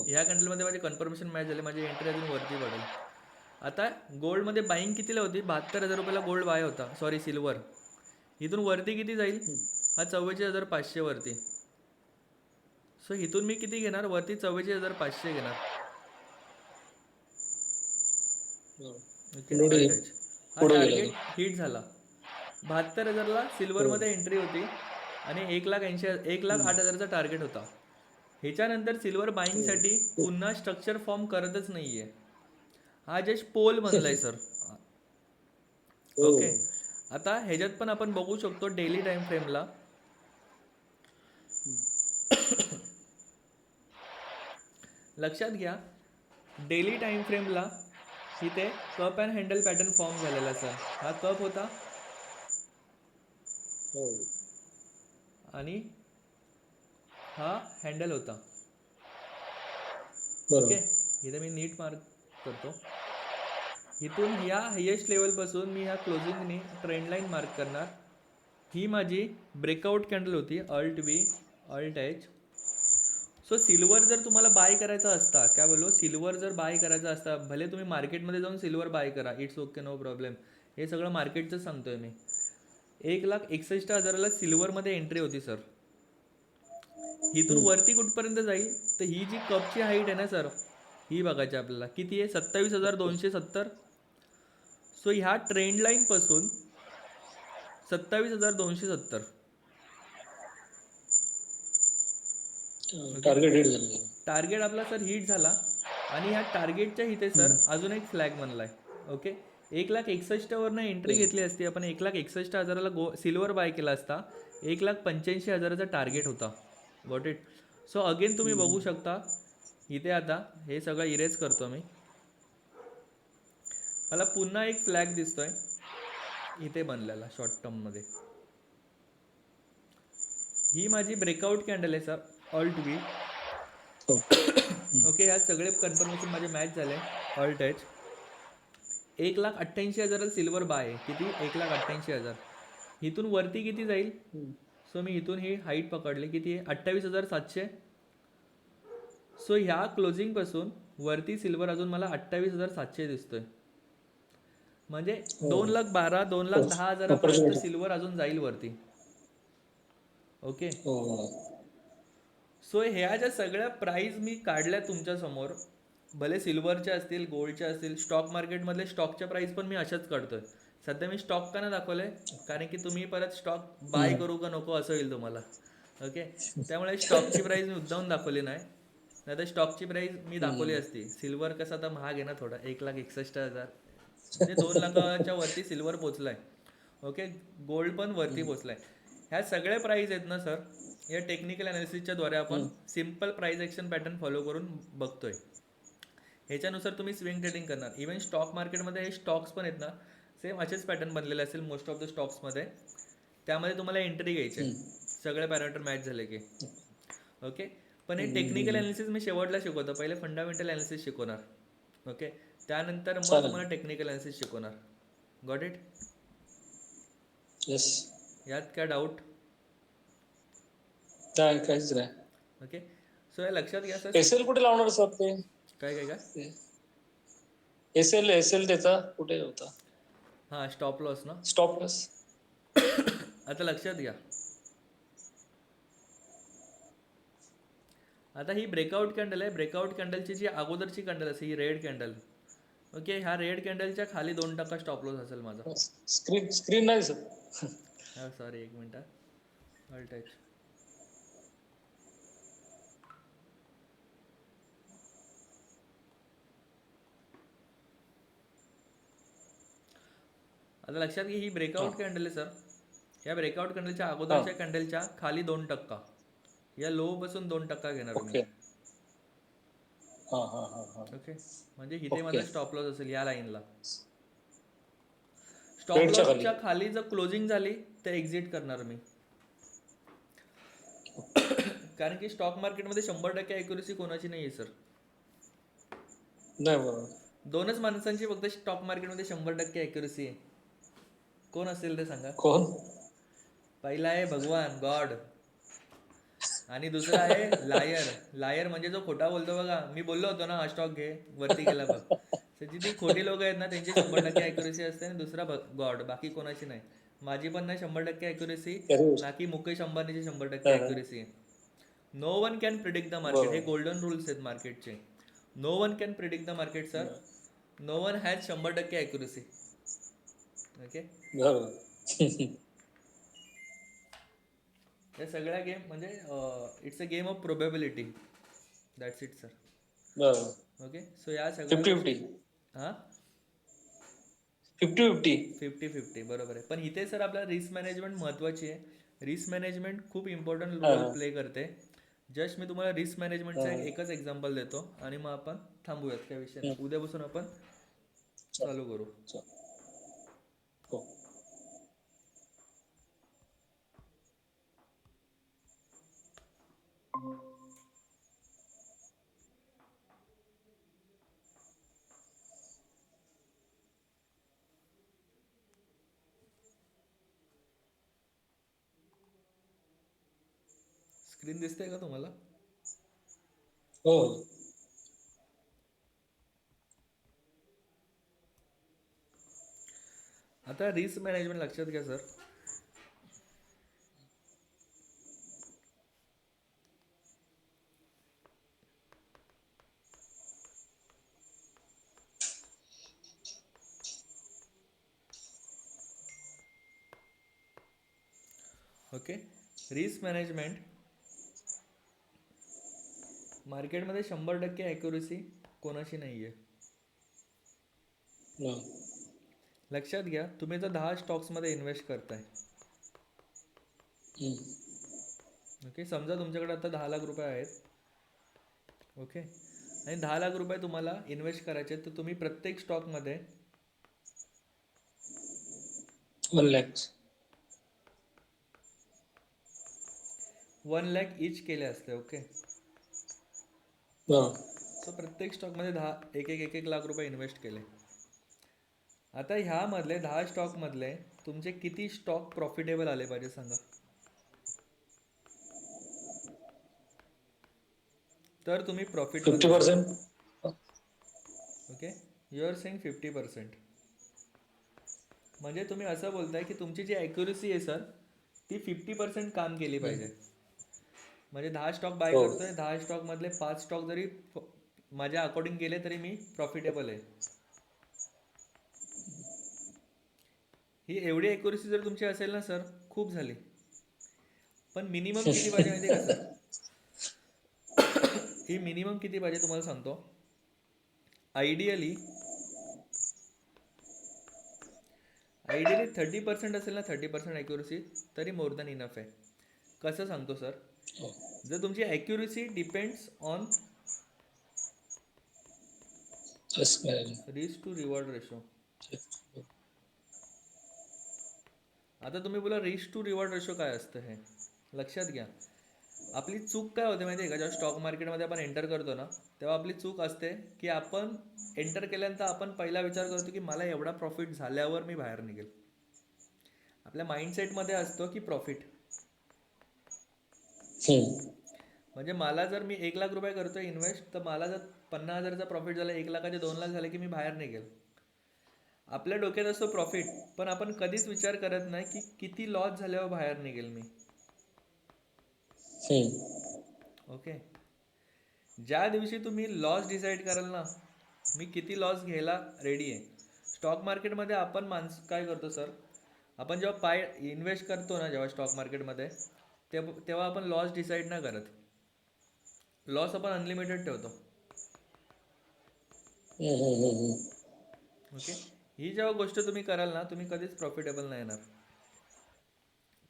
ह्या कॅन्डलमध्ये माझे कन्फर्मेशन मॅच झाले, माझी एंट्री अजून वरती पडेल. आता गोल्डमध्ये बाईंग कितीला होती, 72,000 रुपयाला गोल्ड बाय होता, सॉरी सिल्वर. इथून वरती किती जाईल, हा 44,500 वरती. सो इथून मी किती घेणार, वरती 44,500 घेणार. ओके, हा टार्गेट हिट झाला. 72,000ला सिल्वरमध्ये एंट्री होती आणि 1,08,000चा टार्गेट होता. ह्याच्यानंतर सिल्वर बाईंगसाठी पुन्हा स्ट्रक्चर फॉर्म करतच नाहीये. हा जस्ट पोल बनलाय सर. हो ओके. आता ह्याच्यात पण आपण बघू शकतो डेली टाइम फ्रेमला लक्षात घ्या, डेली टाइम फ्रेमला इथे cup and handle pattern form झालेला सर. हा कप होता हो आणि हा हँडल होता. ओके. बरोबर. इथे मी नीट मार्क करतो. इथून ह्या हायेस्ट लेवलपासून मी ह्या क्लोजिंगने ट्रेंड लाईन मार्क करणार. ही माझी ब्रेकआउट कॅन्डल होती. अल्ट बी अल्ट एच. सो सिल्वर जर तुम्हाला बाय करायचा असता, काय बोललो, सिल्वर जर बाय करायचा असता, भले तुम्ही मार्केटमध्ये जाऊन सिल्वर बाय करा, इट्स ओके, नो प्रॉब्लेम. हे सगळं मार्केटचं सांगतोय मी. 1,61,000ला सिल्वरमध्ये एंट्री होती सर. इथून वरती कुठपर्यंत जाईल, तर ही जी कपची हाईट आहे ना सर, ही बघायची आपल्याला. किती आहे? 27,270. सो ह्या ट्रेंड लाईन पासून 27,270. ओके. टार्गेट हिट झालं. टार्गेट आपला सर हिट झाला आणि ह्या टार्गेटच्या इथे सर अजून एक फ्लॅग बनलाय. ओके. 1,61,000 वरनं एंट्री घेतली असती आपण, 1,61,000ला सिल्वर बाय केला असता, 1,85,000चा टार्गेट होता. Got it. सो अगेन तुम्ही बघू शकता इथे. आता हे सगळं इरेज करतो मी. मला पुन्हा एक फ्लॅग दिसतोय इथे बनलेला शॉर्ट टर्ममध्ये. ही माझी ब्रेकआउट कॅन्डल आहे सर, अल्ट बी. हो ओके. ह्यात सगळे कन्फर्मेशन माझे मॅच झाले. Alt H. 1,88,000ला सिल्वर बाय आहे. किती? 1,88,000. इथून वरती किती जाईल? सो मी इथून ही हाईट पकडली. किती आहे? 28,700. सो ह्या क्लोजिंगपासून वरती सिल्वर अजून मला 28,700 दिसतोय. म्हणजे हो 2,12,000 2,10,000पर्यंत ऑपॉर्च्युनिटी. सिल्वर अजून जाईल वरती. ओके. हो सो ह्या ज्या सगळ्या प्राईस मी काढल्या तुमच्या समोर, भले सिल्वरच्या असतील, गोल्डच्या असतील, स्टॉक मार्केटमधले स्टॉकच्या प्राईस पण मी अशाच काढतोय. सध्या मी स्टॉक का नाही दाखवले, कारण की तुम्ही परत स्टॉक बाय करू का नको असं होईल तुम्हाला. ओके. त्यामुळे स्टॉकची प्राईस मी मुद्दामून दाखवली नाही. नाही तर स्टॉकची प्राईस मी दाखवली असती. सिल्वर कसं आता महाग आहे ना थोडा, 1,61,000, म्हणजे 2,00,000च्या वरती सिल्वर पोचलाय. ओके. गोल्ड पण वरती पोचलाय. ह्या सगळ्या प्राईस आहेत ना सर, या टेक्निकल अनालिसिसच्या द्वारे आपण simple price action pattern follow करून बघतोय. ह्याच्यानुसार तुम्ही स्विंग ट्रेडिंग करणार. इव्हन स्टॉक मार्केटमध्ये हे स्टॉक्स पण आहेत ना, सेम असेच पॅटर्न बनलेले असेल मोस्ट ऑफ द स्टॉक्समध्ये. त्यामध्ये तुम्हाला एंट्री घ्यायची आहे सगळे पॅरामीटर मॅच झाले की. ओके. पण हे टेक्निकल अनालिसिस मी शेवटला शिकवतो. पहिले फंडामेंटल अनालिसिस शिकवणार. ओके. त्यानंतर मग चालेल. तुम्हाला टेक्निकल अनालिसिस शिकवणार. Got it. येस. यात काय डाऊट? काय काहीच नाही. ओके. सो हे लक्षात घ्या सर. एसएल कुठे लावणार सर ते? काय काय काय एसएल त्याचा कुठे होता? हां, स्टॉप लॉस ना. Stop loss. आता लक्षात घ्या, आता ही ब्रेकआउट कॅन्डल आहे. ब्रेकआउट कॅन्डलची जी अगोदरची कॅन्डल असते, ही रेड कॅन्डल. ओके. ह्या रेड कॅन्डलच्या खाली 2% स्टॉप लॉस असेल माझा. स्क्रीन नाही दिसत. हा सॉरी, एक मिनिट. Alt H. आता लक्षात घ्या, ही ब्रेकआउट कॅन्डल आहे सर. या ब्रेकआउट कॅन्डलच्या अगोदरच्या कॅन्डलच्या खाली 2%, या लो बसून 2% घेणार मी. ओके. हा हा हा हा. ओके. म्हणजे इथे ओके. माझा स्टॉप लॉस असेल या लाईनला. स्टॉप रेडच्या खाली. लॉसच्या खाली जर क्लोजिंग झाली तर एक्झिट करणार मी. कारण की स्टॉक मार्केटमध्ये 100% ॲक्युरेसी कोणाची नाही आहे सर. नाही बरोबर. दोनच माणसांची फक्त स्टॉक मार्केटमध्ये 100% ॲक्युरेसी आहे. कोण असेल ते सांगा. कोण? पहिला आहे भगवान, गॉड. आणि दुसरा आहे लायर. लायर म्हणजे जो खोटा बोलतो बघा. मी बोललो होतो ना हा स्टॉक घे, वरती गेला बघ. त्याची ती खोटी लोक आहेत ना, त्यांची 100% ॲक्युरेसी असते. आणि दुसरा गॉड, बाकी कोणाची नाही. माझी पण नाही 100% ॲक्युरेसी, ना की मुकेश अंबानीची 100% ॲक्युरेसी आहे. No one can predict the market. हे गोल्डन रूल्स आहेत मार्केटचे. No one can predict the market sir. No one has 100% accuracy. Okay. बरोबर. या सगळ्या गेम म्हणजे it's a game of probability. That's it sir. बरोबर. ओके, सो या सगळ्या 50-50. गोष्टी हां 50-50. 50-50 बरोबर आहे. पण इथे सर आपल्याला रिस्क मॅनेजमेंट महत्त्वाची आहे. रिस्क मॅनेजमेंट खूप इम्पॉर्टंट हा रोल हा प्ले करते. जस्ट मी तुम्हाला रिस्क मॅनेजमेंटचा हा. एकच एक्झाम्पल देतो आणि मग आपण थांबूयात, त्या विषय नाही. हम्म. उद्यापासून आपण चल चालू करू. चल. हो. स्क्रीन दिसते का तुम्हाला? हो. आता रिस्क मॅनेजमेंट लक्षात घ्या सर. ओके, रिस्क मॅनेजमेंट मार्केटमध्ये 100% ॲक्युरेसी कोणाशी नाही आहे. हा. लक्षात घ्या, तुम्ही जर 10 स्टॉक्समध्ये इन्व्हेस्ट करताय, हम्म. ओके, समजा तुमच्याकडे आता 10 लाख रुपये आहेत. ओके, आणि 10 लाख रुपये तुम्हाला इन्व्हेस्ट करायचे आहेत, तर तुम्ही प्रत्येक स्टॉकमध्ये 1 lakhs. 1 लाख इच केले असते. ओके, हा. सो प्रत्येक स्टॉकमध्ये 1 1 लाख रुपये इन्व्हेस्ट केले. आता ह्यामधले 10 स्टॉकमधले तुमचे किती स्टॉक प्रॉफिटेबल आले पाहिजे सांगा. तर तुम्ही प्रॉफिटमध्ये जाल. 50%. Okay, you are saying 50%. म्हणजे तुम्ही असं बोलताय की तुमची जी ॲक्युरेसी आहे सर, ती 50% काम केली पाहिजे. म्हणजे 10 स्टॉक बाय हो. करतोय, 10 स्टॉकमधले 5 स्टॉक जरी माझ्या अकॉर्डिंग गेले तरी मी प्रॉफिटेबल आहे. ही एवढी ॲक्युरेसी जर तुमची असेल ना सर, खूप झाली. पण मिनिमम किती पाहिजे माहिती आहे का सर? ही मिनिमम किती पाहिजे तुम्हाला सांगतो. आयडियली 30% असेल ना, 30% ॲक्युरेसी, तरी मोर दॅन इनफ आहे. कसं सांगतो सर? हो. जर तुमची accuracy depends on Risk management. Risk to reward ratio. आता तुम्ही बोला रिस्क टू रिवॉर्ड रेशो काय असतं हे लक्षात घ्या. आपली चूक काय होते माहिती आहे का, जेव्हा स्टॉक मार्केटमध्ये आपण एंटर करतो ना, तेव्हा आपली चूक असते की आपण एंटर केल्यानंतर आपण पहिला विचार करतो की मला एवढा प्रॉफिट झाल्यावर मी बाहेर निघेल. आपल्या माइंडसेटमध्ये असतो की प्रॉफिट. हम्म. म्हणजे मला जर मी 1 लाख रुपये करतोय इन्व्हेस्ट, तर मला जर 50,000चा प्रॉफिट झाला, 1 लाखाचे 2 लाख झाले की मी बाहेर निघेल. आपल्या डोक्यात असतो प्रॉफिट, पण आपण कधीच विचार करत नाही की किती लॉस झाल्यावर बाहेर निघेल मी. हम्म. ओके, ज्या दिवशी तुम्ही लॉस डिसाईड कराल ना, मी किती लॉस घ्यायला रेडी आहे. स्टॉक मार्केटमध्ये आपण माणसं काय करतो सर, आपण जेव्हा इन्व्हेस्ट करतो ना, जेव्हा स्टॉक मार्केटमध्ये, तेव्हा आपण लॉस डिसाईड नाही करत. लॉस आपण अनलिमिटेड ठेवतो. ओके, ही जेव्हा गोष्ट तुम्ही कराल ना, तुम्ही कधीच प्रॉफिटेबल नाही येणार.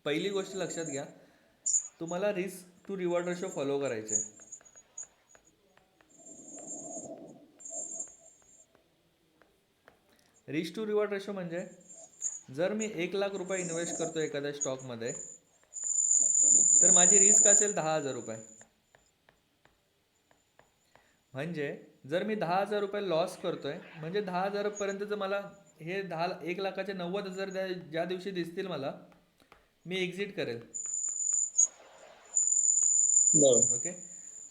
पहिली गोष्ट लक्षात घ्या, तुम्हाला risk to reward ratio follow करायचे. रिस्क टू रिवॉर्ड रेशो म्हणजे जर मी 1 लाख रुपये इन्व्हेस्ट करतो एखाद्या स्टॉकमध्ये, तर माझी रिस्क असेल 10,000 रुपये. म्हणजे जर मी 10,000 रुपये लॉस करतोय, म्हणजे 10,000पर्यंतचं मला हे 1 लाखाचे 90,000 ज्या दिवशी दिसतील मला, मी एक्झिट करेल. बरोबर. ओके,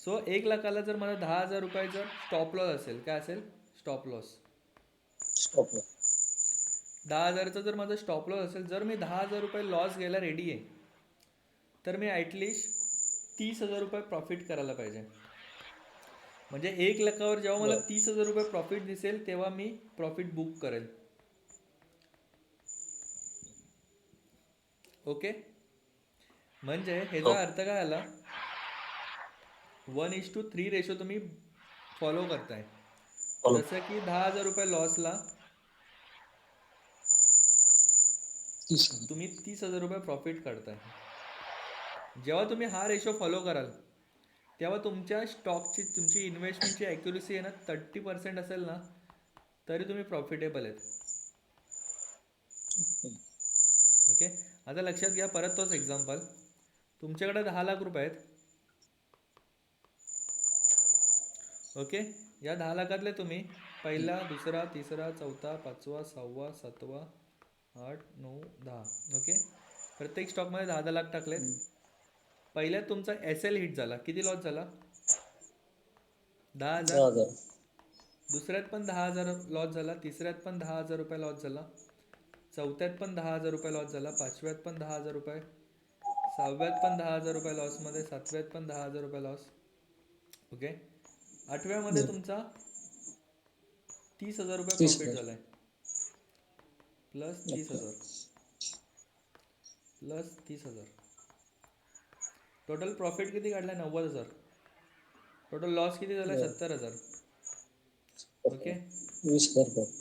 सो 1 लाखाला जर मला 10,000 रुपये स्टॉप लॉस असेल, काय असेल? Stop loss. Stop loss. 10,000चा जर माझा स्टॉप लॉस असेल, जर मी 10,000 रुपये लॉस घ्यायला रेडी आहे, तर मी ॲटलिस्ट 30,000 रुपये प्रॉफिट करायला पाहिजे. म्हणजे 1 लाखावर जेव्हा मला बरोबर. 30,000 रुपये प्रॉफिट दिसेल, तेव्हा मी प्रॉफिट बुक करेल. ओके, म्हणजे हो ह्याचा अर्थ काय आला, 1:3 रेशो तुम्ही फॉलो करताय. फॉलो जसं की 10,000 रुपये लॉसला 30,000. तुम्ही 30,000 रुपये प्रॉफिट काढताय. जेव्हा तुम्ही हा रेशो फॉलो कराल तेव्हा तुमच्या स्टॉकची तुमची इन्व्हेस्टमेंटची ॲक्युरेसी आहे ना 30% असेल ना तरी तुम्ही प्रॉफिटेबल आहेत. ओके, आता लक्षात घ्या परत तोच एक्झाम्पल. तुमच्याकडे 10 लाख रुपये आहेत. ओके, या 10 लाखातले तुम्ही पहिला, दुसरा, तिसरा, चौथा, पाचवा, सहावा, सातवा, 8, 9, 10. ओके, प्रत्येक स्टॉकमध्ये 10 10 लाख टाकलेत. पहिल्यात तुमचा SL हिट झाला, किती लॉस झाला? 10,000. 10,000. दुसऱ्यात पण 10,000 लॉस झाला, तिसऱ्यात पण 10,000 रुपये लॉस झाला, चौथ्यात पण 10,000 रुपये लॉस झाला, पाचव्यात पण 10,000 रुपये, सहाव्यात पण 10,000 रुपये लॉसमध्ये, सातव्यात पण 10,000 रुपये लॉस. ओके, आठव्यामध्ये तुमचा 30,000 रुपये 30 प्रॉफिट हजार. झाला आहे. प्लस तीस ओके. हजार प्लस 30,000. टोटल प्रॉफिट किती काढला आहे? 90,000. टोटल लॉस किती झाला आहे? 70,000. Okay, 20,000 profit.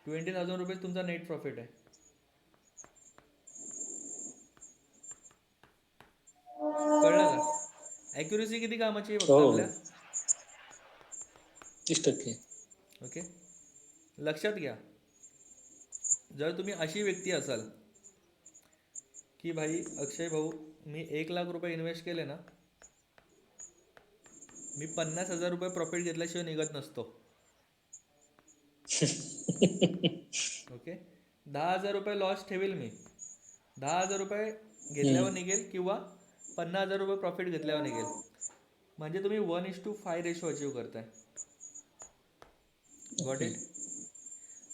20,000 रुपये तुमचा नेट प्रॉफिट आहे. कळलं का? ॲक्युरेसी किती कामाची आहे फक्त हो आपल्या. 30%. ओके, लक्षात घ्या, जर तुम्ही अशी व्यक्ती असाल की भाई अक्षय भाऊ मी 1 लाख रुपये इन्व्हेस्ट केले ना, मी 50,000 रुपये प्रॉफिट घेतल्याशिवाय निघत नसतो. ओके, 10,000 रुपये लॉस ठेवेल मी, 10,000 रुपये घेतल्यावर निघेल किंवा 50,000 रुपये प्रॉफिट घेतल्यावर निघेल. म्हणजे तुम्ही 1:5 रेशो अचीव करताय. Got okay. इट?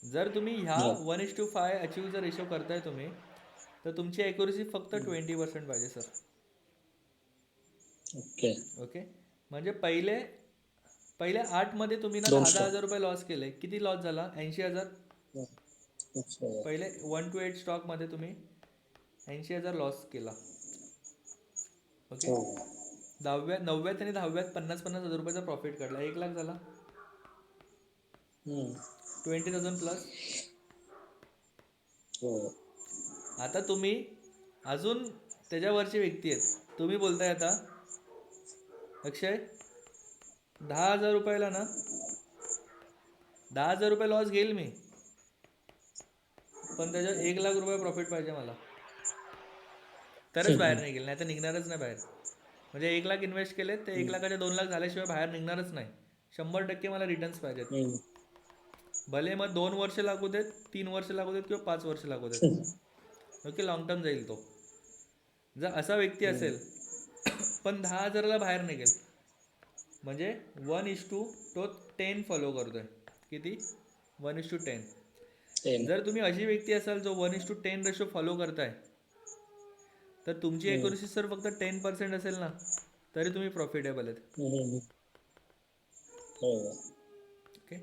जर तुम्ही ह्या हो. 1:5 अचीव जर रेशो करताय तुम्ही, तर तुमची ॲक्युरेसी फक्त 20% पाहिजे सर. ओके. ओके, म्हणजे पहिले पहिल्या 8 मध्ये तुम्ही ना 2 दहा दहा स्टॉक. हजार रुपये लॉस केले. किती लॉस झाला? 80,000. अच्छा. पहिले 1 to 8 स्टॉकमध्ये तुम्ही 80,000 लॉस केला. ओके, हो. 9व्यात आणि 10व्यात 50,000 रुपयाचा प्रॉफिट काढला, 1 लाख झाला. 20,000 प्लस. हो. आता तुम्ही अजून त्याच्यावरची व्यक्ती आहेत. तुम्ही बोलताय आता अक्षय 10,000 रुपयाला ना 10,000 रुपये लॉस घेईल मी, पण त्याच्यात 1 लाख रुपये प्रॉफिट पाहिजे मला, तरच बाहेर निघेल, नाही तर निघणारच नाही बाहेर. म्हणजे 1 लाख इन्व्हेस्ट केले ते 1 लाखाचे 2 लाख झाल्याशिवाय बाहेर निघणारच नाही. 100% मला रिटर्न्स पाहिजेत. भले मग 2 वर्ष लागू देत, 3 वर्ष लागू देत किंवा 5 वर्ष लागू देत. ओके, लॉंग टर्म जाईल तो. जर असा व्यक्ती असेल पण 10,000ला बाहेर निघेल, म्हणजे 1:10 फॉलो करतोय. किती? 1:10. जर तुम्ही अशी व्यक्ती असाल जो 1:10 रेशो फॉलो करताय, तर तुमची ॲक्युरेसी सर फक्त 10% असेल ना तरी तुम्ही प्रॉफिटेबल आहेत. हो. ओके,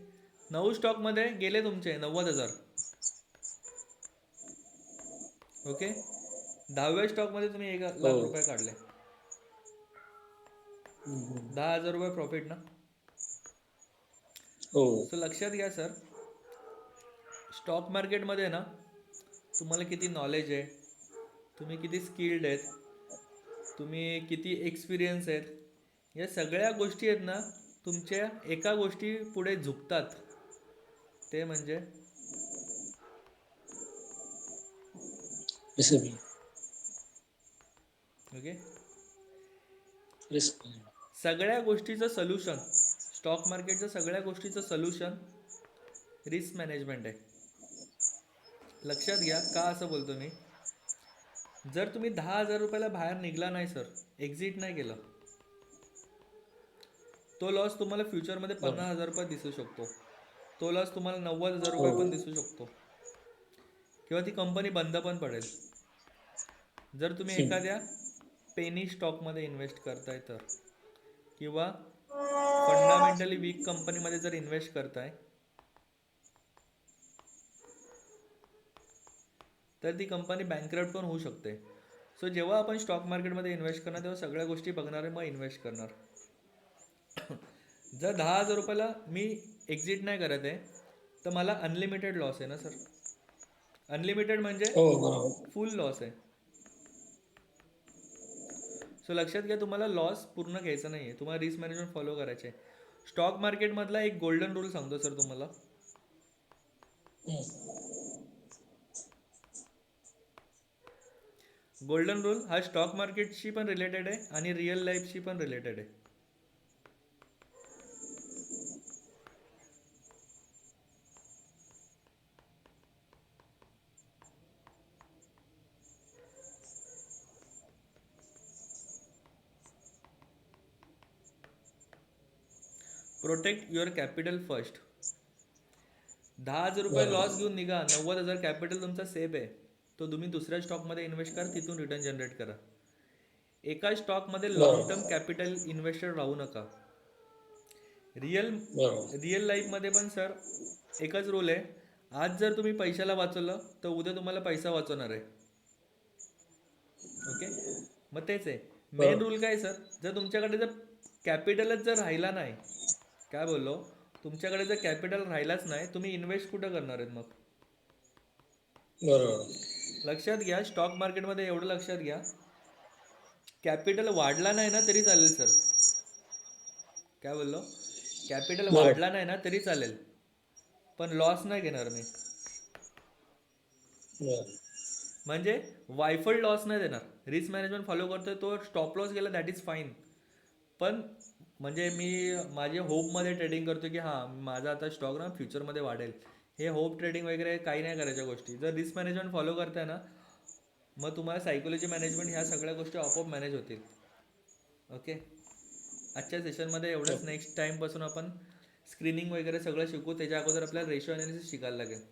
9 स्टॉकमध्ये गेले तुमचे 90,000. ओके, 10व्या स्टॉकमध्ये तुम्ही 1 लाख रुपये काढले, 10,000 रुपये प्रॉफिट ना. हो. सो लक्षात घ्या सर, स्टॉक मार्केटमध्ये ना तुम्हाला किती नॉलेज आहे, तुम्ही किती स्किल्ड आहेत, तुम्ही किती एक्सपिरियन्स आहेत, या सगळ्या गोष्टी आहेत ना तुमच्या एका गोष्टी पुढे झुकतात, ते म्हणजे डिसिप्लिन. Okay, risk. सगळ्या गोष्टीचं सोल्युशन, स्टॉक मार्केटचं सगळ्या गोष्टीचं सोल्युशन रिस्क मॅनेजमेंट आहे. लक्षात घ्या का असं बोलतो मी. जर तुम्ही 10,000 रुपयाला बाहेर निघला नाही सर, एक्झिट नाही केलं, तो लॉस तुम्हाला फ्युचरमध्ये 50,000 रुपये दिसू शकतो, तो लॉस तुम्हाला 90,000 रुपये पण दिसू शकतो, किंवा ती कंपनी बंद पण पडेल. जर तुम्ही एखाद्या पेनी स्टॉकमध्ये इन्व्हेस्ट करताय तर, किंवा फंडामेंटली वीक कंपनीमध्ये जर इन्व्हेस्ट करताय, तर ती कंपनी बँकरप्ट पण होऊ शकते. सो जेव्हा आपण स्टॉक मार्केटमध्ये इन्व्हेस्ट करणार तेव्हा सगळ्या गोष्टी बघणार आहे, मग इन्व्हेस्ट करणार. जर 10,000 रुपयाला मी एक्झिट नाही करत आहे तर मला अनलिमिटेड लॉस आहे ना सर. अनलिमिटेड म्हणजे हो बरोबर. फुल लॉस आहे. सो लक्षात घ्या, तुम्हाला लॉस पूर्ण घ्यायचा नाही आहे, तुम्हाला रिस्क मॅनेजमेंट फॉलो करायचे आहे. स्टॉक मार्केटमधला एक गोल्डन रूल सांगतो सर तुम्हाला. गोल्डन रूल हा स्टॉक मार्केटशी पण रिलेटेड आहे आणि रिअल लाईफशी पण रिलेटेड आहे. Protect your capital first. 10,000 रुपये लॉस घेऊन निघा, 90,000 कॅपिटल तुमचा सेफ आहे, तो तुम्ही दुसऱ्या स्टॉकमध्ये इन्व्हेस्ट करा, तिथून रिटर्न जनरेट करा. एका स्टॉकमध्ये लॉंग टर्म कॅपिटल इन्व्हेस्टर राहू नका. रिअल बरोबर. रिअल लाईफमध्ये पण सर एकच रूल आहे, आज जर तुम्ही पैशाला वाचवलं तर उद्या तुम्हाला पैसा वाचवणार आहे. ओके, मग तेच आहे मेन रूल. काय सर, जर तुमच्याकडे जर कॅपिटलच जर राहिला नाही, काय बोललो, तुमच्याकडे जर कॅपिटल राहिलाच नाही, तुम्ही इन्व्हेस्ट कुठं करणार आहेत मग. बरोबर. लक्षात घ्या, स्टॉक मार्केटमध्ये एवढं लक्षात घ्या, कॅपिटल वाढला नाही ना तरी चालेल सर. काय बोललो, कॅपिटल बरोबर. वाढला नाही ना तरी चालेल, पण लॉस नाही घेणार मी. बरोबर. म्हणजे वायफळ लॉस नाही देणार. रिस्क मॅनेजमेंट फॉलो करतोय, तो स्टॉप लॉस गेला दॅट इज फाईन. पण म्हणजे मी माझ्या होपमध्ये ट्रेडिंग करतो की हां माझा आता स्टॉक ना फ्युचरमध्ये वाढेल, हे होप ट्रेडिंग वगैरे काही नाही करायच्या गोष्टी. जर रिस्क मॅनेजमेंट फॉलो करताय ना, मग तुम्हाला सायकोलॉजी मॅनेजमेंट ह्या सगळ्या गोष्टी आपोआप मॅनेज होतील. ओके, आजच्या सेशनमध्ये एवढंच. नेक्स्ट टाईमपासून आपण स्क्रीनिंग वगैरे सगळं शिकू. त्याच्या अगोदर आपल्याला रेशो अनालिसिस शिकायला लागेल.